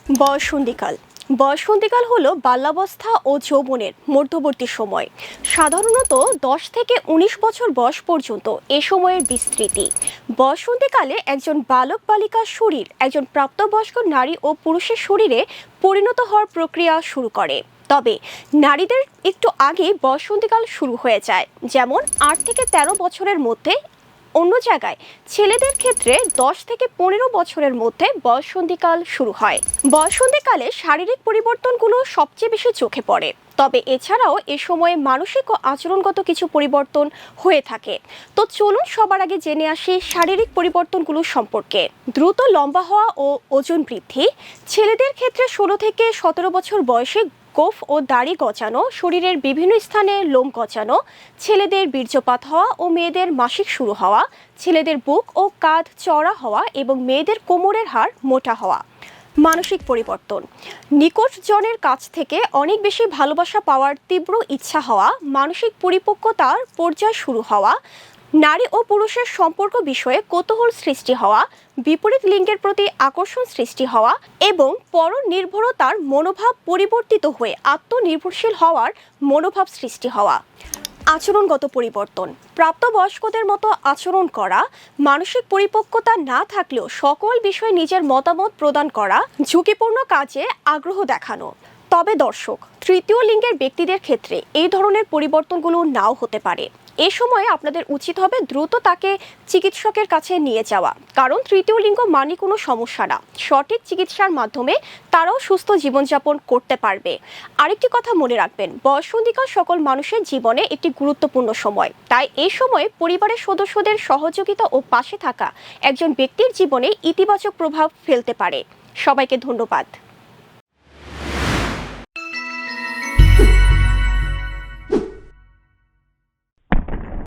বয়ঃসন্ধিকাল বয়ঃসন্ধিকাল হলো বাল্যাবস্থা ও যৌবনের মধ্যবর্তী সময়। সাধারণত 10 থেকে 19 বছর বয়স পর্যন্ত এ সময়ের বিস্তৃতি। বয়ঃসন্ধিকালে একজন বালক বালিকার শরীর একজন প্রাপ্তবয়স্ক নারী ও পুরুষের শরীরে পরিণত হওয়ার প্রক্রিয়া শুরু করে। তবে নারীদের একটু আগে বয়ঃসন্ধিকাল শুরু হয়ে যায়, যেমন 8 থেকে 13 বছরের মধ্যে। অন্য জায়গায় ছেলেদের ক্ষেত্রে 10 থেকে 15 বছরের মধ্যে বয়ঃসন্ধিকাল শুরু হয়। বয়ঃসন্ধিকালে শারীরিক পরিবর্তনগুলো সবচেয়ে বেশি চোখে পড়ে, তবে এছাড়াও এ সময়ে মানসিক ও আচরণগত কিছু পরিবর্তন হয়ে থাকে। তো চলুন সবার আগে জেনে আসি শারীরিক পরিবর্তনগুলো সম্পর্কে। দ্রুত লম্বা হওয়া ও ওজন বৃদ্ধি। ছেলেদের ক্ষেত্রে 16 থেকে 17 বছর বয়সে গোঁফ ও দাড়ি গজানো, শরীরের বিভিন্ন স্থানে লোম গজানো, ছেলেদের বীর্যপাত হওয়া ও মেয়েদের মাসিক শুরু হওয়া, ছেলেদের বুক ও কাঁধ চওড়া হওয়া এবং মেয়েদের কোমরের হাড় মোটা হওয়া। মানসিক পরিবর্তন, নিকটজনের কাছ থেকে অনেক বেশি ভালোবাসা পাওয়ার তীব্র ইচ্ছা হওয়া, মানসিক পরিপক্কতার পর্যায় শুরু হওয়া, নারী ও পুরুষের সম্পর্ক বিষয়ে কৌতূহল সৃষ্টি হওয়া, বিপরীত লিঙ্গের প্রতি আকর্ষণ সৃষ্টি হওয়া এবং পরনির্ভরতার মনোভাব পরিবর্তিত হয়ে আত্মনির্ভরশীল হওয়ার মনোভাব সৃষ্টি হওয়া। আচরণগত পরিবর্তন, প্রাপ্তবয়স্কদের মতো আচরণ করা, মানসিক পরিপক্কতা না থাকলেও সকল বিষয়ে নিজের মতামত প্রদান করা, ঝুঁকিপূর্ণ কাজে আগ্রহ দেখানো। তবে দর্শক, তৃতীয় লিঙ্গের ব্যক্তিদের ক্ষেত্রে এই ধরনের পরিবর্তনগুলো নাও হতে পারে। এ সময়ে আপনাদের উচিত হবে দ্রুত তাকে চিকিৎসকের কাছে নিয়ে যাওয়া, কারণ তৃতীয় লিঙ্গ মানে কোনো সমস্যা না। সঠিক চিকিৎসার মাধ্যমে তারাও সুস্থ জীবনযাপন করতে পারবে। আরেকটি কথা মনে রাখবেন, বয়ঃসন্ধিকাল সকল মানুষের জীবনে একটি গুরুত্বপূর্ণ সময়। তাই এই সময়ে পরিবারের সদস্যদের সহযোগিতা ও পাশে থাকা একজন ব্যক্তির জীবনে ইতিবাচক প্রভাব ফেলতে পারে। সবাইকে ধন্যবাদ।